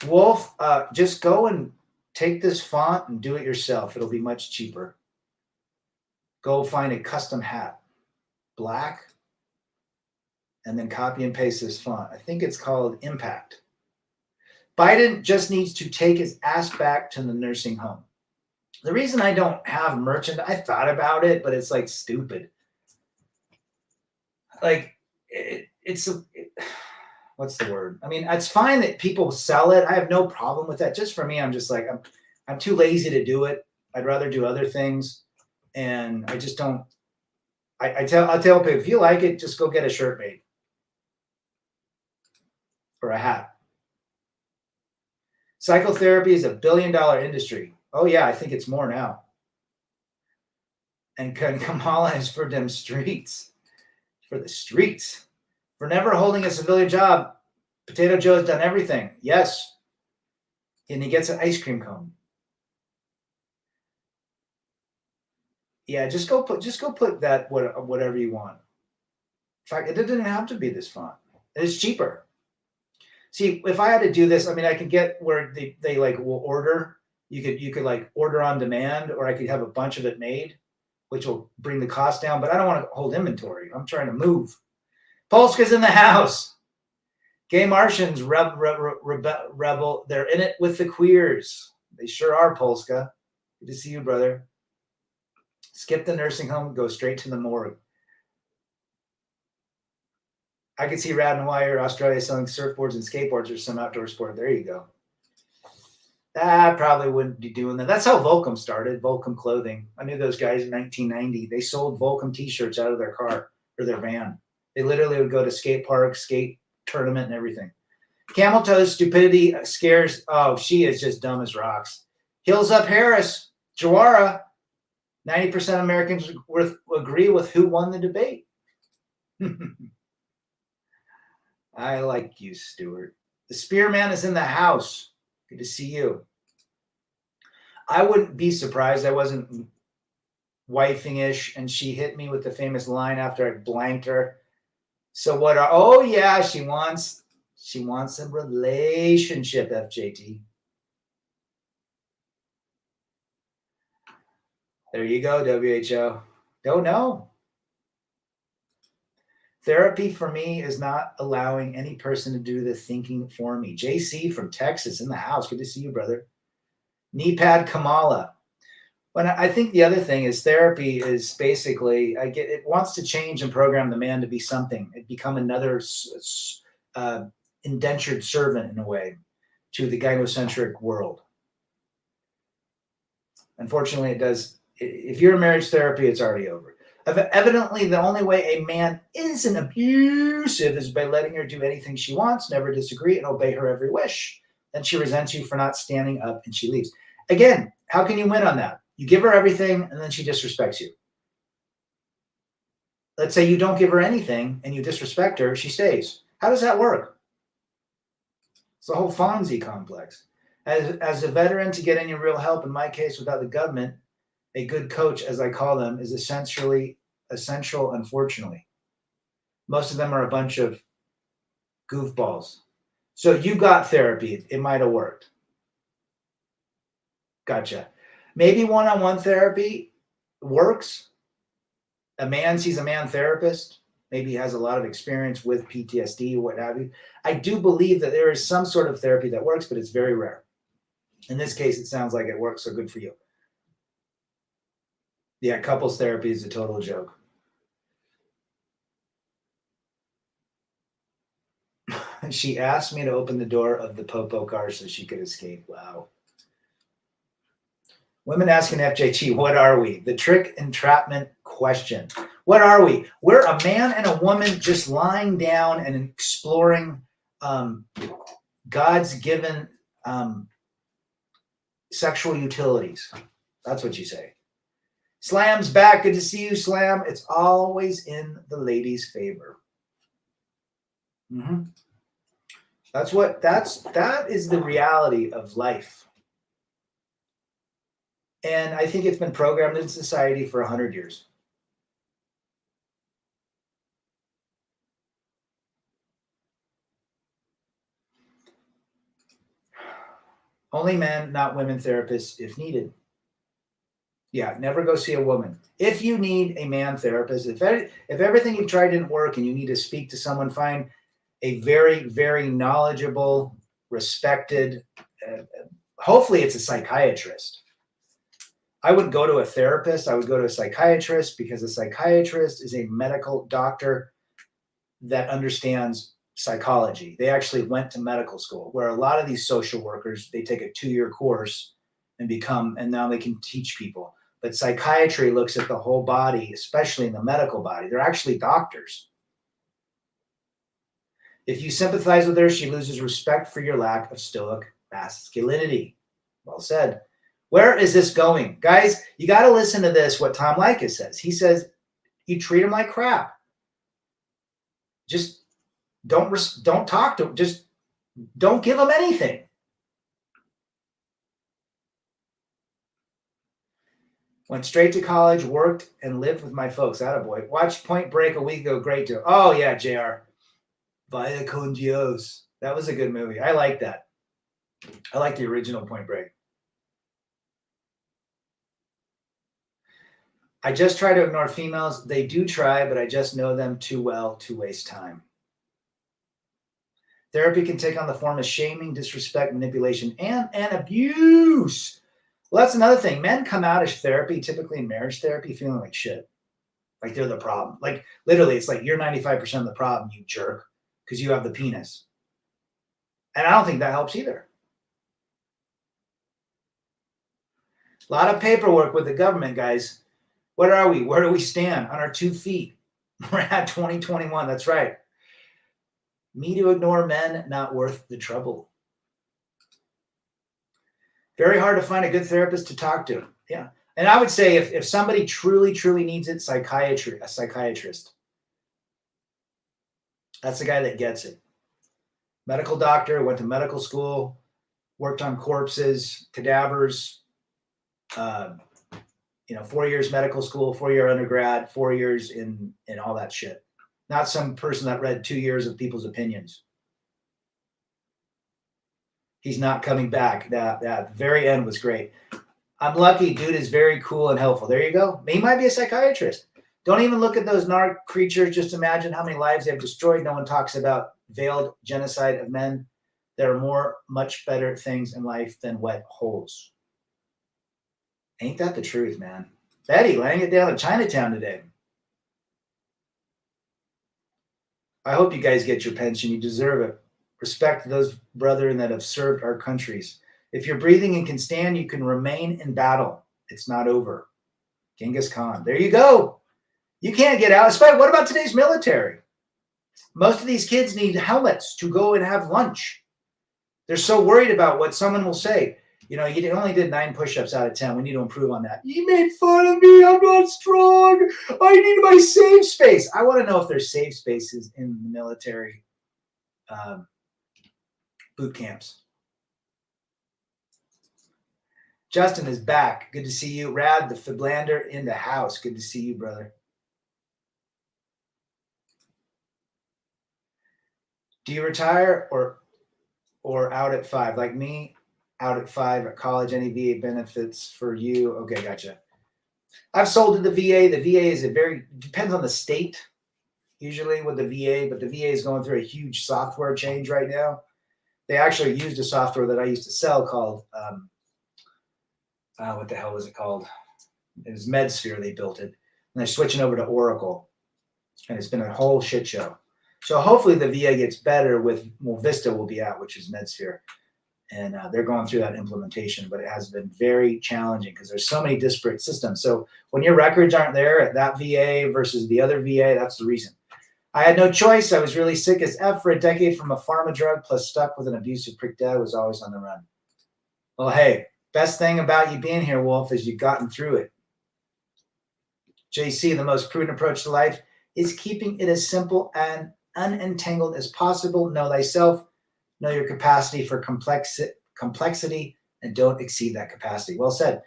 B: Wolf, just go and take this font and do it yourself. It'll be much cheaper. Go find a custom hat, black, and then copy and paste this font. I think it's called Impact. Biden just needs to take his ass back to the nursing home. The reason I don't have merchandise, I thought about it, but it's like stupid. Like what's the word? I mean, it's fine that people sell it. I have no problem with that. Just for me, I'm just like, I'm too lazy to do it. I'd rather do other things. And I just don't, I'll tell people, if you like it, just go get a shirt made. Or a hat. Psychotherapy is $1 billion industry. Oh yeah, I think it's more now. And Kamala is for them streets. For the streets. For never holding a civilian job. Potato Joe has done everything. Yes. And he gets an ice cream cone. Yeah, just go put that whatever you want. In fact, it doesn't have to be this font. It's cheaper. See, if I had to do this, I mean, I could get where they like will order. You could like order on demand, or I could have a bunch of it made, which will bring the cost down. But I don't want to hold inventory. I'm trying to move. Polska's in the house. Gay Martians rebel. They're in it with the queers. They sure are, Polska. Good to see you, brother. Skip the nursing home, go straight to the morgue. I could see Rad and Wire, Australia selling surfboards and skateboards or some outdoor sport. There you go. I probably wouldn't be doing that. That's how Volcom started, Volcom Clothing. I knew those guys in 1990. They sold Volcom t-shirts out of their car or their van. They literally would go to skate parks, skate tournament and everything. Camel Toes, stupidity scares. Oh, she is just dumb as rocks. Hills Up Harris, Jawara. 90% of Americans agree with who won the debate. I like you, Stuart. The Spearman is in the house. Good to see you. I wouldn't be surprised. I wasn't wifing-ish, and she hit me with the famous line after I blanked her. So what are, oh yeah, she wants a relationship, FJT. There you go, WHO. Don't know. Therapy for me is not allowing any person to do the thinking for me. JC from Texas in the house. Good to see you, brother. Kneepad Kamala. When I think the other thing is therapy is basically, it wants to change and program the man to be something. It become another indentured servant in a way to the gynocentric world. Unfortunately, it does. If you're in marriage therapy, it's already over. Evidently, the only way a man isn't abusive is by letting her do anything she wants, never disagree, and obey her every wish. Then she resents you for not standing up and she leaves. Again, how can you win on that? You give her everything and then she disrespects you. Let's say you don't give her anything and you disrespect her, she stays. How does that work? It's the whole Fonzie complex. As a veteran, to get any real help, in my case, without the government, a good coach, as I call them, is essential, unfortunately. Most of them are a bunch of goofballs. So you got therapy. It might have worked. Gotcha. Maybe one-on-one therapy works. A man sees a man therapist. Maybe he has a lot of experience with PTSD or what have you. I do believe that there is some sort of therapy that works, but it's very rare. In this case, it sounds like it works, so good for you. Yeah, couples therapy is a total joke. She asked me to open the door of the Popo car so she could escape. Wow. Women asking FJT, what are we? The trick entrapment question. What are we? We're a man and a woman just lying down and exploring God's given sexual utilities. That's what you say. Slam's back. Good to see you, Slam. It's always in the ladies' favor. Mm-hmm. That is the reality of life. And I think it's been programmed in society for 100 years. Only men, not women therapists if needed. Yeah, never go see a woman. If you need a man therapist, if everything you've tried didn't work and you need to speak to someone, find a very, very knowledgeable, respected, hopefully it's a psychiatrist. I would go to a therapist. I would go to a psychiatrist because a psychiatrist is a medical doctor that understands psychology. They actually went to medical school, where a lot of these social workers, they take a 2-year course and now they can teach people. But psychiatry looks at the whole body, especially in the medical body. They're actually doctors. If you sympathize with her, she loses respect for your lack of stoic masculinity. Well said. Where is this going? Guys, you got to listen to this, what Tom Likas says. He says, you treat them like crap. Just don't talk to them. Just don't give them anything. Went straight to college, worked, and lived with my folks. Attaboy. Watched Point Break a week ago. Great too. Oh, yeah, JR. Vaya con Dios. That was a good movie. I like that. I like the original Point Break. I just try to ignore females. They do try, but I just know them too well to waste time. Therapy can take on the form of shaming, disrespect, manipulation, and abuse. Well, that's another thing. Men come out of therapy, typically in marriage therapy, feeling like shit. Like they're the problem. Like literally, it's like you're 95% of the problem, you jerk, because you have the penis. And I don't think that helps either. A lot of paperwork with the government, guys. What are we? Where do we stand? On our 2 feet. We're at 2021. That's right. Me to ignore men, not worth the trouble. Very hard to find a good therapist to talk to. Yeah. And I would say if somebody truly, truly needs it, a psychiatrist. That's the guy that gets it. Medical doctor, went to medical school, worked on corpses, cadavers, 4 years medical school, 4-year undergrad, 4 years in all that shit. Not some person that read 2 years of people's opinions. He's not coming back. That very end was great. I'm lucky. Dude is very cool and helpful. There you go. He might be a psychiatrist. Don't even look at those narc creatures. Just imagine how many lives they've destroyed. No one talks about veiled genocide of men. There are much better things in life than wet holes. Ain't that the truth, man? Betty laying it down in Chinatown today. I hope you guys get your pension. You deserve it. Respect those brethren that have served our countries. If you're breathing and can stand, you can remain in battle. It's not over. Genghis Khan. There you go. You can't get out. What about today's military? Most of these kids need helmets to go and have lunch. They're so worried about what someone will say. You only did 9 push-ups out of 10. We need to improve on that. You made fun of me. I'm not strong. I need my safe space. I want to know if there's safe spaces in the military boot camps. Justin is back. Good to see you. Rad, the Fiblander in the house. Good to see you, brother. Do you retire or out at 5? Like me, out at 5 at college, any VA benefits for you? Okay, gotcha. I've sold to the VA. The VA is depends on the state, usually with the VA, but the VA is going through a huge software change right now. They actually used a software that I used to sell called, what the hell was it called? It was MedSphere. They built it. And they're switching over to Oracle. And it's been a whole shit show. So hopefully the VA gets better Vista will be out, which is MedSphere. And they're going through that implementation, but it has been very challenging because there's so many disparate systems. So when your records aren't there at that VA versus the other VA, that's the reason. I had no choice. I was really sick as F for a decade from a pharma drug, plus stuck with an abusive prick dad, was always on the run. Well, hey, best thing about you being here, Wolf, is you've gotten through it. JC, the most prudent approach to life is keeping it as simple and unentangled as possible. Know thyself, know your capacity for complexity, and don't exceed that capacity. Well said.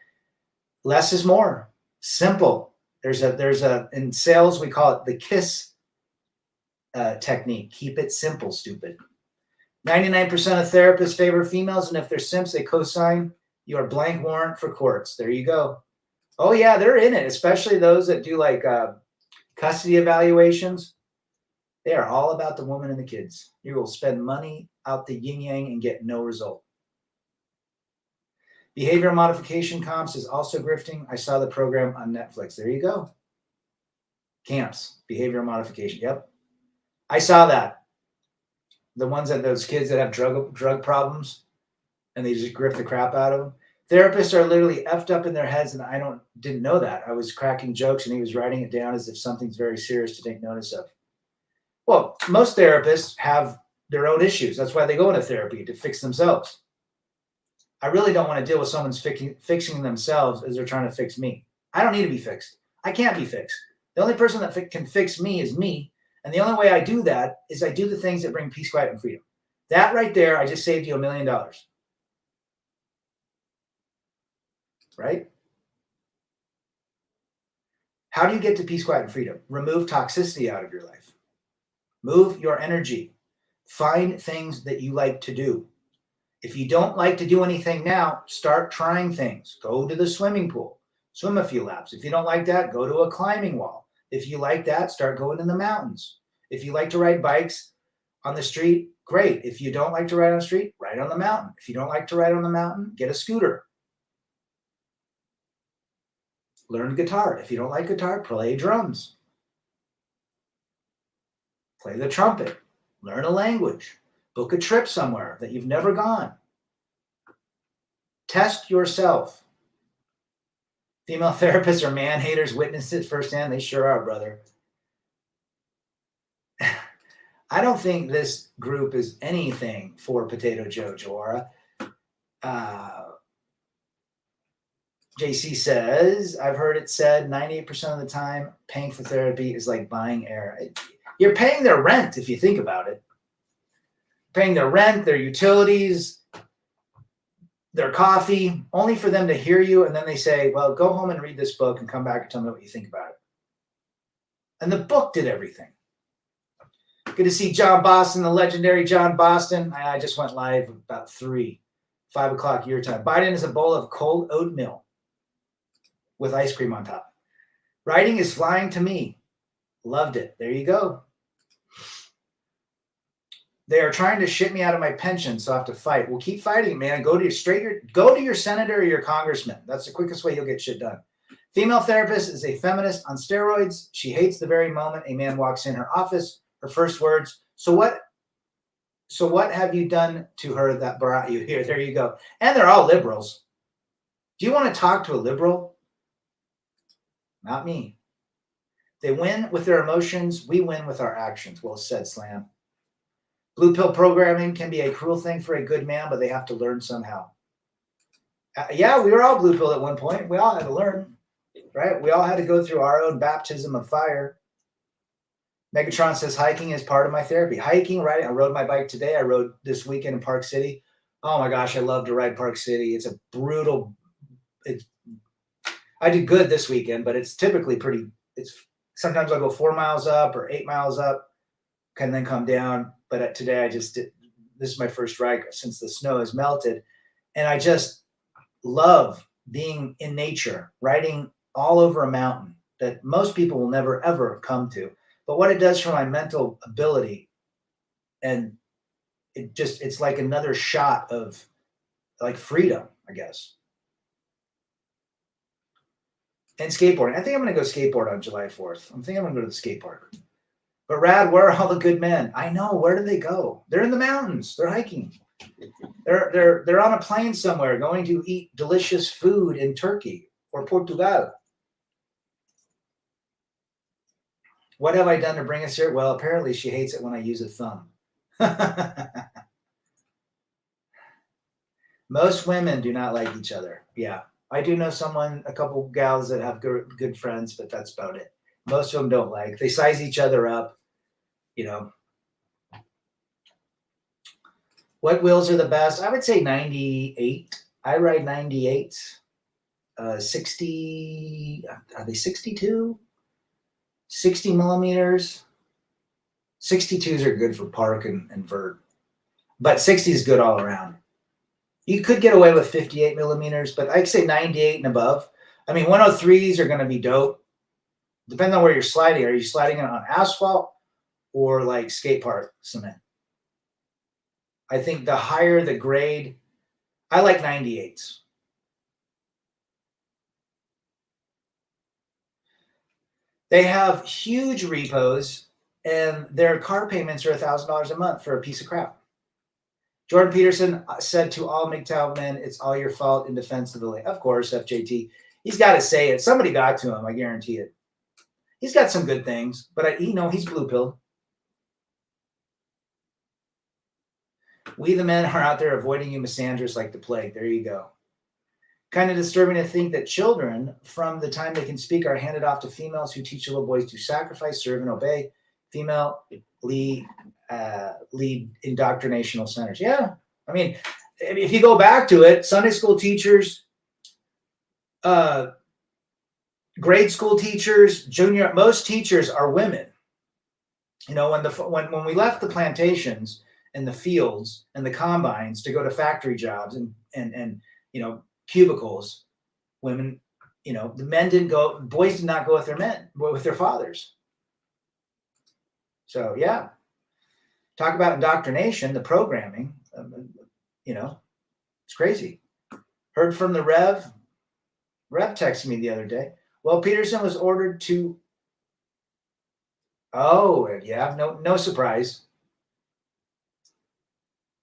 B: Less is more. Simple. There's a in sales, we call it the KISS technique. Keep it simple, stupid. 99% of therapists favor females, and if they're simps, they co-sign your blank warrant for courts. There you go. Oh yeah, they're in it, especially those that do like custody evaluations. They are all about the woman and the kids. You will spend money out the yin-yang and get no result. Behavioral modification comps is also grifting. I saw the program on Netflix. There you go. Camps, behavioral modification. Yep. I saw that. The ones that those kids that have drug problems and they just grift the crap out of them. Therapists are literally effed up in their heads, and I didn't know that. I was cracking jokes and he was writing it down as if something's very serious to take notice of. Well, most therapists have their own issues. That's why they go into therapy, to fix themselves. I really don't want to deal with someone's fixing themselves as they're trying to fix me. I don't need to be fixed. I can't be fixed. The only person that can fix me is me. And the only way I do that is I do the things that bring peace, quiet, and freedom. That right there, I just saved you $1 million. Right? How do you get to peace, quiet, and freedom? Remove toxicity out of your life. Move your energy. Find things that you like to do. If you don't like to do anything now, start trying things. Go to the swimming pool. Swim a few laps. If you don't like that, go to a climbing wall. If you like that, start going in the mountains. If you like to ride bikes on the street, great. If you don't like to ride on the street, ride on the mountain. If you don't like to ride on the mountain, get a scooter. Learn guitar. If you don't like guitar, play drums. Play the trumpet. Learn a language. Book a trip somewhere that you've never gone. Test yourself. Female therapists are man haters. Witnessed it firsthand. They sure are, brother. I don't think this group is anything for Potato Joe Joara. JC says, I've heard it said 98% of the time paying for therapy is like buying air. You're paying their rent if you think about it. Paying their rent, their utilities, their coffee, only for them to hear you. And then they say, well, go home and read this book and come back and tell me what you think about it. And the book did everything. Good to see John Boston, the legendary John Boston. I just went live about 5 o'clock your time. Biden is a bowl of cold oatmeal with ice cream on top. Writing is flying to me. Loved it. There you go. They are trying to ship me out of my pension, so I have to fight. Well, keep fighting, man. Go to your senator or your congressman. That's the quickest way you'll get shit done. Female therapist is a feminist on steroids. She hates the very moment a man walks in her office. Her first words, so what have you done to her that brought you here? There you go. And they're all liberals. Do you want to talk to a liberal? Not me. They win with their emotions. We win with our actions. Well said, Slam. Blue pill programming can be a cruel thing for a good man, but they have to learn somehow. Yeah, we were all blue pill at one point. We all had to learn, right? We all had to go through our own baptism of fire. Megatron says hiking is part of my therapy. Hiking, right? I rode my bike today. I rode this weekend in Park City. Oh my gosh, I love to ride Park City. It's a brutal. I did good this weekend, but it's typically pretty. Sometimes I'll go 4 miles up or 8 miles up, can then come down. But today I just did. This is my first ride since the snow has melted, and I just love being in nature, riding all over a mountain that most people will never ever come to. But what it does for my mental ability, and it's like another shot of like freedom, I guess. And skateboarding. I think I'm going to go skateboard on July 4th. I'm thinking I'm going to go to the skate park. But Rad, where are all the good men? I know. Where do they go? They're in the mountains. They're hiking. They're on a plane somewhere going to eat delicious food in Turkey or Portugal. What have I done to bring us here? Well, apparently she hates it when I use a thumb. Most women do not like each other. Yeah. I do know a couple gals that have good friends, but that's about it. Most of them don't like. They size each other up, you know. What wheels are the best? I would say 98. I ride 98. 60. Are they 62? 60 millimeters. 62s are good for park and vert, but 60 is good all around. You could get away with 58 millimeters, but I'd say 98 and above. I mean, 103s are going to be dope. Depending on where you're sliding. Are you sliding it on asphalt or like skate park cement? I think the higher the grade, I like 98s. They have huge repos, and their car payments are $1,000 a month for a piece of crap. Jordan Peterson said to all MGTOW men, it's all your fault in defense of the late. Of course, FJT. He's got to say it. Somebody got to him, I guarantee it. He's got some good things, but he's blue-pilled. We the men are out there avoiding you misandrous like the plague. There you go. Kind of disturbing to think that children, from the time they can speak, are handed off to females who teach little boys to sacrifice, serve, and obey. Female lead indoctrinational centers. Yeah. I mean, if you go back to it, Sunday school teachers, grade school teachers, junior, most teachers are women. You know, when we left the plantations and the fields and the combines to go to factory jobs and you know, cubicles, women, you know, the men didn't go, boys did not go with their men, but with their fathers. So yeah, talk about indoctrination, the programming, you know, it's crazy. Heard from the Rev texted me the other day. Well, Peterson was ordered to, oh yeah, no surprise.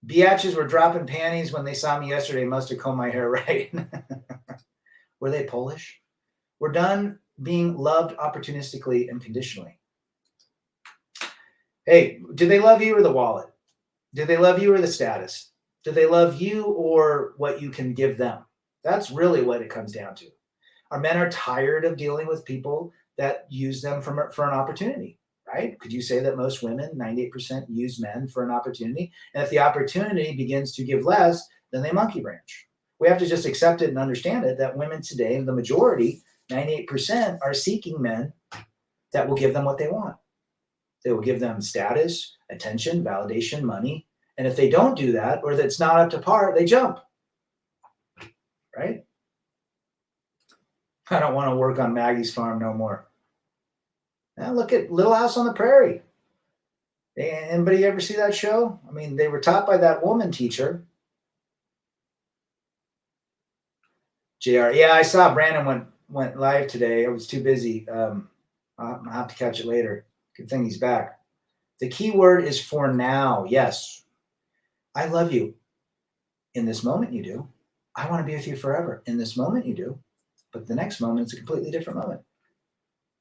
B: Biatches were dropping panties when they saw me yesterday. Must have combed my hair right. Were they Polish? We're done being loved opportunistically and conditionally. Hey, do they love you or the wallet? Do they love you or the status? Do they love you or what you can give them? That's really what it comes down to. Our men are tired of dealing with people that use them for an opportunity, right? Could you say that most women, 98%, use men for an opportunity? And if the opportunity begins to give less, then they monkey branch. We have to just accept it and understand it that women today, the majority, 98%, are seeking men that will give them what they want. They will give them status, attention, validation, money. And if they don't do that, or that's not up to par, they jump, right? I don't want to work on Maggie's farm no more. Now look at Little House on the Prairie. Anybody ever see that show? I mean, they were taught by that woman teacher. JR. Yeah, I saw Brandon went live today. I was too busy. I'll have to catch it later. Good thing he's back. The key word is for now. Yes. I love you. In this moment, you do. I want to be with you forever. In this moment, you do. But the next moment, it's a completely different moment.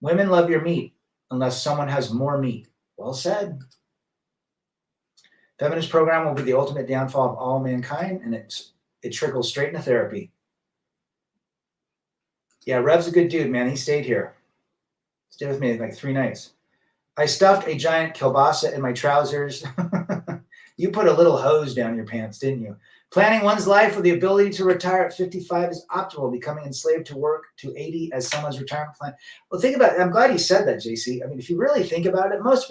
B: Women love your meat unless someone has more meat. Well said. Feminist program will be the ultimate downfall of all mankind, and it trickles straight into therapy. Yeah, Rev's a good dude, man. He stayed here. Stayed with me like 3 nights. I stuffed a giant kielbasa in my trousers. You put a little hose down your pants, didn't you? Planning one's life with the ability to retire at 55 is optimal. Becoming enslaved to work to 80 as someone's retirement plan. Well, think about it. I'm glad you said that, JC. I mean, if you really think about it, most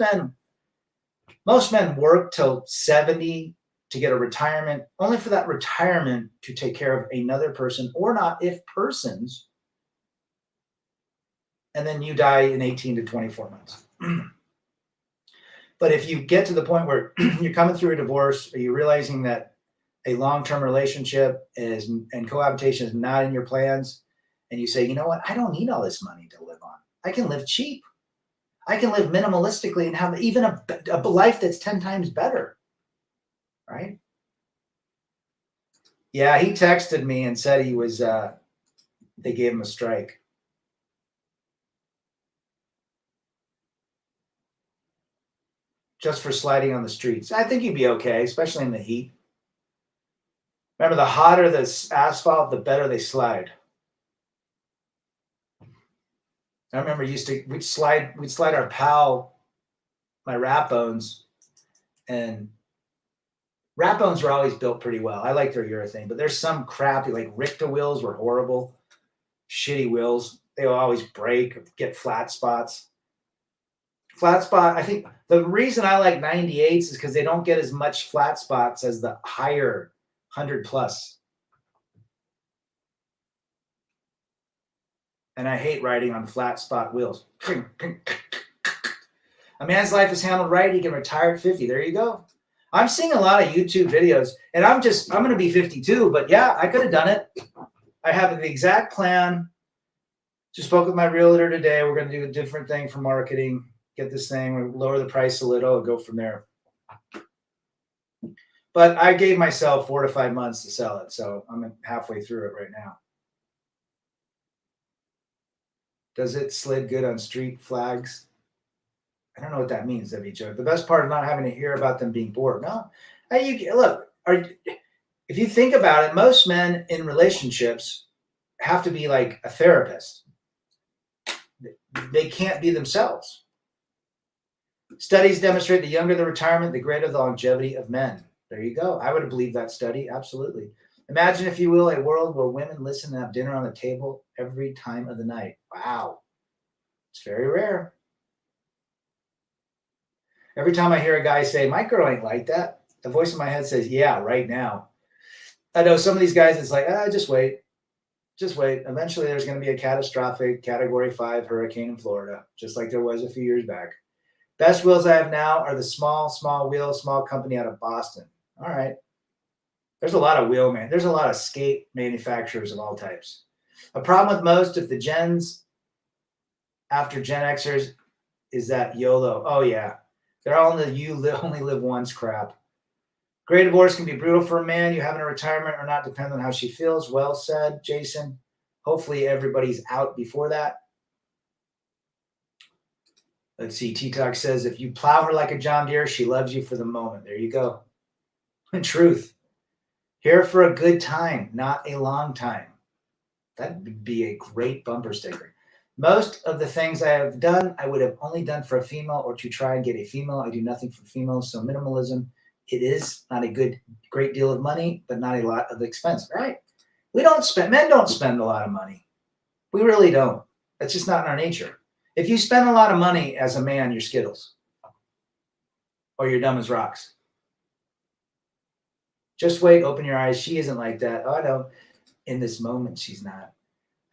B: men work till 70 to get a retirement, only for that retirement to take care of another person, or not, if persons, and then you die in 18 to 24 months. But if you get to the point where you're coming through a divorce, are you realizing that a long-term relationship and cohabitation is not in your plans, and you say, you know what, I don't need all this money to live on. I can live cheap. I can live minimalistically and have even a life that's 10 times better, right? Yeah, he texted me and said he was, they gave him a strike. Just for sliding on the streets. I think you'd be okay, especially in the heat. Remember, the hotter the asphalt, the better they slide. I remember we'd slide our pal, my rat bones, and rat bones were always built pretty well. I like their urethane, but there's some crappy, like Richta wheels were horrible, shitty wheels. They will always break, get flat spots. Flat spot, I think the reason I like 98s is because they don't get as much flat spots as the higher 100 plus. And I hate riding on flat spot wheels. A man's life is handled right. He can retire at 50. There you go. I'm seeing a lot of YouTube videos, and I'm going to be 52, but yeah, I could have done it. I have the exact plan. Just spoke with my realtor today. We're going to do a different thing for marketing. Get this thing, we'll lower the price a little and go from there. But I gave myself 4 to 5 months to sell it, so I'm halfway through it right now. Does it slid good on street flags? I don't know what that means, WJ. The best part of not having to hear about them being bored. No, hey, look, if you think about it, most men in relationships have to be like a therapist. They can't be themselves. Studies demonstrate the younger the retirement, the greater the longevity of men. There you go. I would have believed that study. Absolutely. Imagine, if you will, a world where women listen and have dinner on the table every time of the night. Wow. It's very rare. Every time I hear a guy say, my girl ain't like that, the voice in my head says, yeah, right now. I know some of these guys, it's like, just wait. Just wait. Eventually, there's going to be a catastrophic Category 5 hurricane in Florida, just like there was a few years back. Best wheels I have now are the small wheel, small company out of Boston. All right. There's a lot of wheel, man. There's a lot of skate manufacturers of all types. A problem with most of the gens after Gen Xers is that YOLO. Oh, yeah. They're all in the you only live once crap. Great divorce can be brutal for a man. You having a retirement or not depends on how she feels. Well said, Jason. Hopefully everybody's out before that. Let's see. T-Talk says, if you plow her like a John Deere, she loves you for the moment. There you go. Truth. Here for a good time, not a long time. That would be a great bumper sticker. Most of the things I have done, I would have only done for a female or to try and get a female. I do nothing for females. So minimalism, it is not a great deal of money, but not a lot of expense, right? Men don't spend a lot of money. We really don't. That's just not in our nature. If you spend a lot of money as a man, you're Skittles. Or you're dumb as rocks. Just wait, open your eyes. She isn't like that. Oh, no. In this moment, she's not.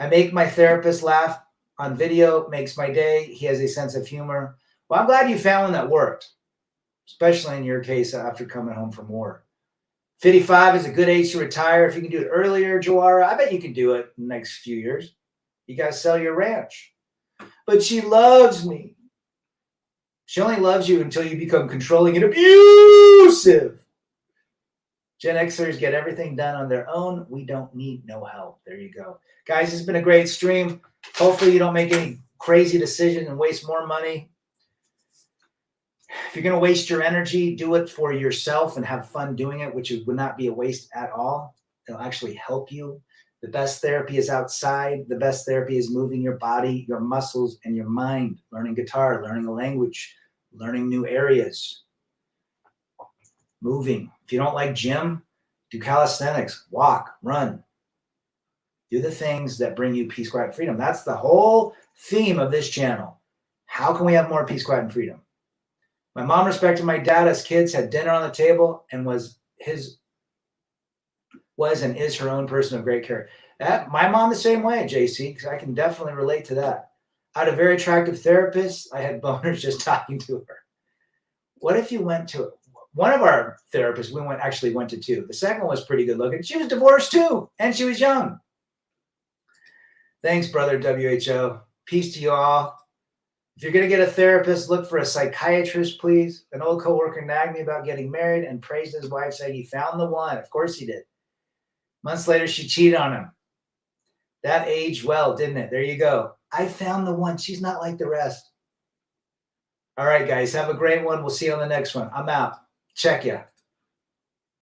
B: I make my therapist laugh on video, makes my day. He has a sense of humor. Well, I'm glad you found one that worked, especially in your case after coming home from war. 55 is a good age to retire. If you can do it earlier, Joara, I bet you can do it in the next few years. You got to sell your ranch. But she loves me. She only loves you until you become controlling and abusive. Gen Xers get everything done on their own. We don't need no help. There you go. Guys, it's been a great stream. Hopefully you don't make any crazy decision and waste more money. If you're going to waste your energy, do it for yourself and have fun doing it, which would not be a waste at all. It'll actually help you. The best therapy is outside. The best therapy is moving your body, your muscles, and your mind. Learning guitar, learning a language, learning new areas. Moving. If you don't like gym, do calisthenics, walk, run. Do the things that bring you peace, quiet, and freedom. That's the whole theme of this channel. How can we have more peace, quiet, and freedom? My mom respected my dad as kids, had dinner on the table, and was and is her own person of great care. My mom the same way, JC, because I can definitely relate to that. I had a very attractive therapist. I had boners just talking to her. What if you went to one of our therapists? We went to two. The second one was pretty good looking. She was divorced too, and she was young. Thanks, brother WHO. Peace to you all. If you're going to get a therapist, look for a psychiatrist, please. An old coworker nagged me about getting married and praised his wife, saying he found the one. Of course he did. Months later, she cheated on him. That aged well, didn't it? There you go. I found the one. She's not like the rest. All right, guys. Have a great one. We'll see you on the next one. I'm out. Check ya.